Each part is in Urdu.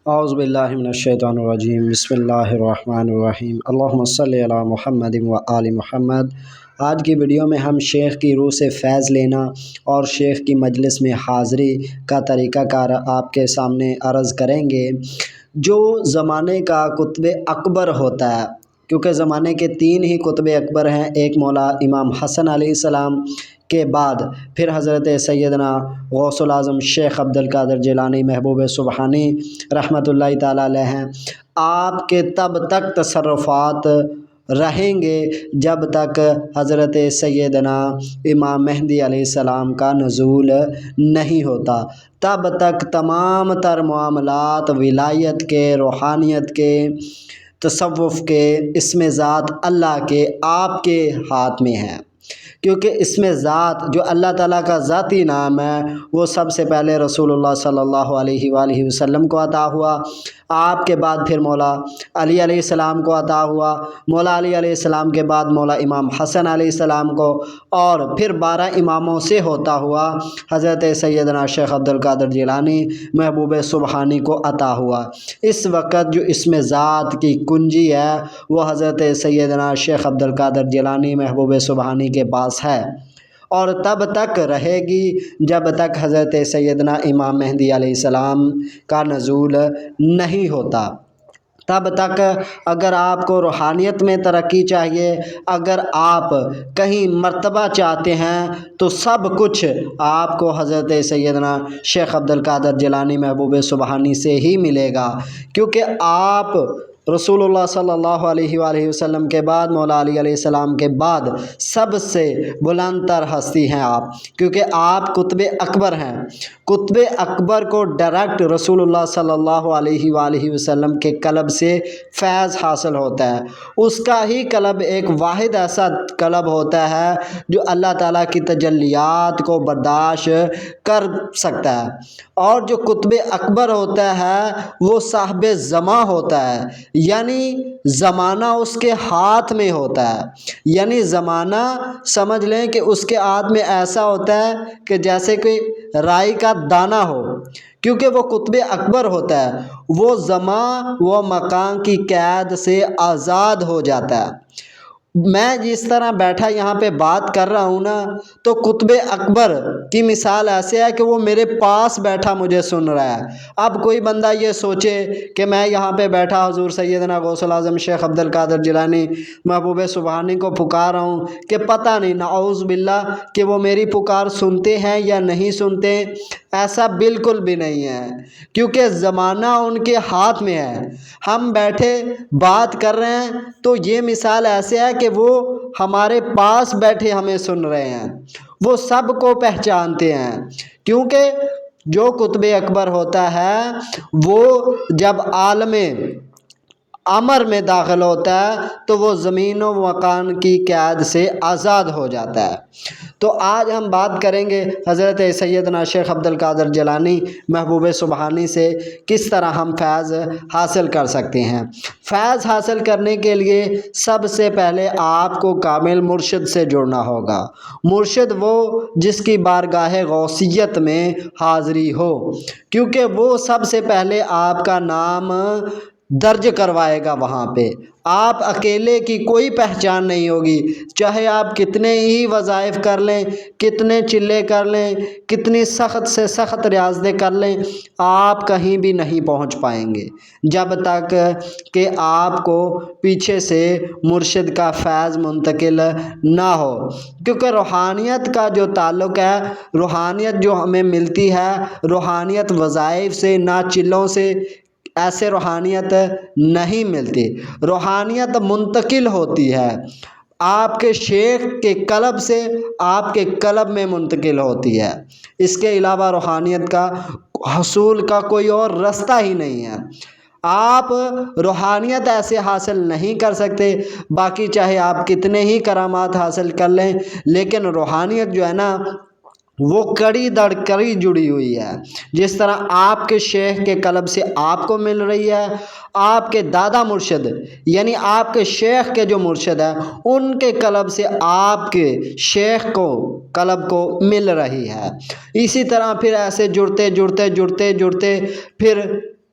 اعوذ باللہ من الشیطان الرجیم، بسم اللہ الرحمن الرحیم، اللہم صلی علی محمد و آل محمد۔ آج کی ویڈیو میں ہم شیخ کی روح سے فیض لینا اور شیخ کی مجلس میں حاضری کا طریقہ کار آپ کے سامنے عرض کریں گے۔ جو زمانے کا قطب اکبر ہوتا ہے، کیونکہ زمانے کے 3 ہی قطب اکبر ہیں، ایک مولا امام حسن علیہ السلام کے بعد پھر حضرت سیدنا غوث العظم شیخ عبد القادر جیلانی محبوب سبحانی رحمۃ اللہ تعالیٰ علیہ ہیں۔ آپ کے تب تک تصرفات رہیں گے جب تک حضرت سیدنا امام مہدی علیہ السلام کا نزول نہیں ہوتا، تب تک تمام تر معاملات ولایت کے، روحانیت کے، تصوف کے، اسم ذات اللہ کے آپ کے ہاتھ میں ہیں۔ کیونکہ اسم ذات جو اللہ تعالیٰ کا ذاتی نام ہے، وہ سب سے پہلے رسول اللہ صلی اللہ علیہ وآلہ وسلم کو عطا ہوا، آپ کے بعد پھر مولا علی علیہ السلام کو عطا ہوا، مولا علی علیہ السلام کے بعد مولا امام حسن علیہ السلام کو، اور پھر 12 اماموں سے ہوتا ہوا حضرت سیدنا شیخ عبد القادر جیلانی محبوب سبحانی کو عطا ہوا۔ اس وقت جو اسم ذات کی کنجی ہے وہ حضرت سیدنا شیخ عبد القادر جیلانی محبوب سبحانی کے پاس ہے، اور تب تک رہے گی جب تک حضرت سیدنا امام مہدی علیہ السلام کا نزول نہیں ہوتا۔ تب تک اگر آپ کو روحانیت میں ترقی چاہیے، اگر آپ کہیں مرتبہ چاہتے ہیں، تو سب کچھ آپ کو حضرت سیدنا شیخ عبد القادر جیلانی محبوب سبحانی سے ہی ملے گا، کیونکہ آپ رسول اللہ صلی اللہ علیہ وآلہ وسلم کے بعد، مولا علی علیہ السلام کے بعد سب سے بلند تر ہستی ہیں آپ، کیونکہ آپ قطب اکبر ہیں۔ قطب اکبر کو ڈائریکٹ رسول اللہ صلی اللہ علیہ وآلہ وسلم کے قلب سے فیض حاصل ہوتا ہے۔ اس کا ہی قلب ایک واحد ایسا قلب ہوتا ہے جو اللہ تعالیٰ کی تجلیات کو برداشت کر سکتا ہے، اور جو قطب اکبر ہوتا ہے وہ صاحب زمان ہوتا ہے، یعنی زمانہ اس کے ہاتھ میں ہوتا ہے۔ یعنی زمانہ سمجھ لیں کہ اس کے ہاتھ میں ایسا ہوتا ہے کہ جیسے کہ رائی کا دانہ ہو، کیونکہ وہ قطب اکبر ہوتا ہے، وہ زمان و مکان کی قید سے آزاد ہو جاتا ہے۔ میں جس طرح بیٹھا یہاں پہ بات کر رہا ہوں نا، تو قطب اکبر کی مثال ایسے ہے کہ وہ میرے پاس بیٹھا مجھے سن رہا ہے۔ اب کوئی بندہ یہ سوچے کہ میں یہاں پہ بیٹھا حضور سیدنا غوث العظم شیخ عبد القادر جیلانی محبوب سبحانی کو پکار رہا ہوں کہ پتہ نہیں، نعوذ باللہ، کہ وہ میری پکار سنتے ہیں یا نہیں سنتے، ایسا بالکل بھی نہیں ہے، کیونکہ زمانہ ان کے ہاتھ میں ہے۔ ہم بیٹھے بات کر رہے ہیں تو یہ مثال ایسے ہے کہ وہ ہمارے پاس بیٹھے ہمیں سن رہے ہیں، وہ سب کو پہچانتے ہیں، کیونکہ جو قطب اکبر ہوتا ہے وہ جب عالم امر میں داخل ہوتا ہے تو وہ زمین و مکان کی قید سے آزاد ہو جاتا ہے۔ تو آج ہم بات کریں گے حضرت سیدنا شیخ عبد القادر جیلانی محبوب سبحانی سے کس طرح ہم فیض حاصل کر سکتے ہیں۔ فیض حاصل کرنے کے لیے سب سے پہلے آپ کو کامل مرشد سے جڑنا ہوگا۔ مرشد وہ جس کی بارگاہ غوثیت میں حاضری ہو، کیونکہ وہ سب سے پہلے آپ کا نام درج کروائے گا وہاں پہ۔ آپ اکیلے کی کوئی پہچان نہیں ہوگی، چاہے آپ کتنے ہی وظائف کر لیں، کتنے چلے کر لیں، کتنی سخت سے سخت ریاضتیں کر لیں، آپ کہیں بھی نہیں پہنچ پائیں گے جب تک کہ آپ کو پیچھے سے مرشد کا فیض منتقل نہ ہو۔ کیونکہ روحانیت کا جو تعلق ہے، روحانیت جو ہمیں ملتی ہے، روحانیت وظائف سے نہ چلوں سے ایسے روحانیت نہیں ملتی، روحانیت منتقل ہوتی ہے، آپ کے شیخ کے قلب سے آپ کے قلب میں منتقل ہوتی ہے۔ اس کے علاوہ روحانیت کا حصول کا کوئی اور رستہ ہی نہیں ہے۔ آپ روحانیت ایسے حاصل نہیں کر سکتے، باقی چاہے آپ کتنے ہی کرامات حاصل کر لیں، لیکن روحانیت جو ہے نا وہ کڑی در کڑی جڑی ہوئی ہے۔ جس طرح آپ کے شیخ کے قلب سے آپ کو مل رہی ہے، آپ کے دادا مرشد یعنی آپ کے شیخ کے جو مرشد ہیں ان کے قلب سے آپ کے شیخ کو قلب کو مل رہی ہے۔ اسی طرح پھر ایسے جڑتے جڑتے جڑتے جڑتے پھر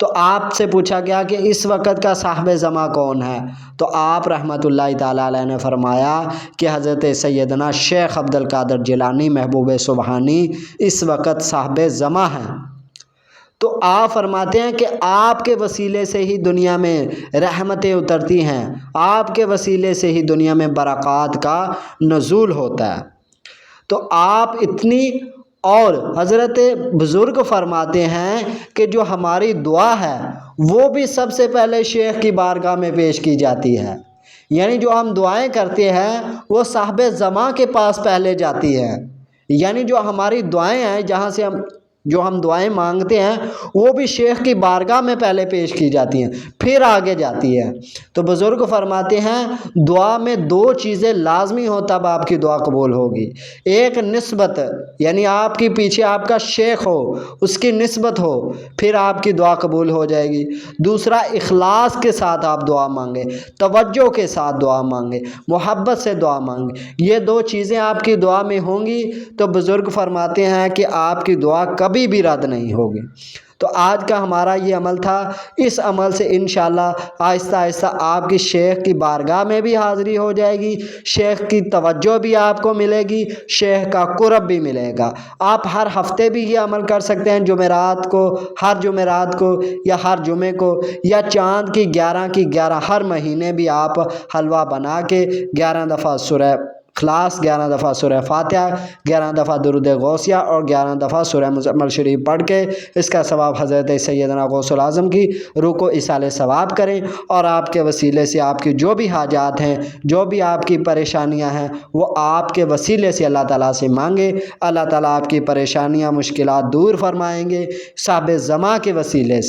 تو آپ سے پوچھا گیا کہ اس وقت کا صاحب زماں کون ہے؟ تو آپ رحمۃ اللہ تعالیٰ علیہ نے فرمایا کہ حضرت سیدنا شیخ عبد القادر جیلانی محبوب سبحانی اس وقت صاحب زماں ہیں۔ تو آپ فرماتے ہیں کہ آپ کے وسیلے سے ہی دنیا میں رحمتیں اترتی ہیں، آپ کے وسیلے سے ہی دنیا میں برکات کا نزول ہوتا ہے۔ تو آپ اتنی، اور حضرت بزرگ فرماتے ہیں کہ جو ہماری دعا ہے وہ بھی سب سے پہلے شیخ کی بارگاہ میں پیش کی جاتی ہے، یعنی جو ہم دعائیں کرتے ہیں وہ صاحب زماں کے پاس پہلے جاتی ہے، یعنی جو ہماری دعائیں ہیں جہاں سے جو ہم دعائیں مانگتے ہیں وہ بھی شیخ کی بارگاہ میں پہلے پیش کی جاتی ہیں، پھر آگے جاتی ہے۔ تو بزرگ فرماتے ہیں دعا میں دو چیزیں لازمی ہو تب آپ کی دعا قبول ہوگی، ایک نسبت، یعنی آپ کی پیچھے آپ کا شیخ ہو، اس کی نسبت ہو، پھر آپ کی دعا قبول ہو جائے گی۔ دوسرا اخلاص کے ساتھ آپ دعا مانگیں، توجہ کے ساتھ دعا مانگیں، محبت سے دعا مانگیں، یہ دو چیزیں آپ کی دعا میں ہوں گی تو بزرگ فرماتے ہیں کہ آپ کی دعا کبھی بھی رد نہیں ہوگی۔ تو آج کا ہمارا یہ عمل تھا، اس عمل سے انشاءاللہ آہستہ آہستہ آپ کی شیخ کی بارگاہ میں بھی حاضری ہو جائے گی، شیخ کی توجہ بھی آپ کو ملے گی، شیخ کا قرب بھی ملے گا۔ آپ ہر ہفتے بھی یہ عمل کر سکتے ہیں، جمعرات کو، ہر جمعرات کو یا ہر جمعے کو، یا چاند کی 11 کی 11 ہر مہینے بھی آپ حلوہ بنا کے 11 دفعہ سورہ اخلاص، 11 دفعہ سورہ فاتحہ، 11 دفعہ درود غوثیہ اور 11 دفعہ سورہ مزمل شریف پڑھ کے اس کا ثواب حضرت سیدنا غوث العظم کی روح کو ایصال ثواب کریں، اور آپ کے وسیلے سے آپ کی جو بھی حاجات ہیں، جو بھی آپ کی پریشانیاں ہیں، وہ آپ کے وسیلے سے اللہ تعالیٰ سے مانگیں۔ اللہ تعالیٰ آپ کی پریشانیاں، مشکلات دور فرمائیں گے صاحب زماں کے وسیلے سے۔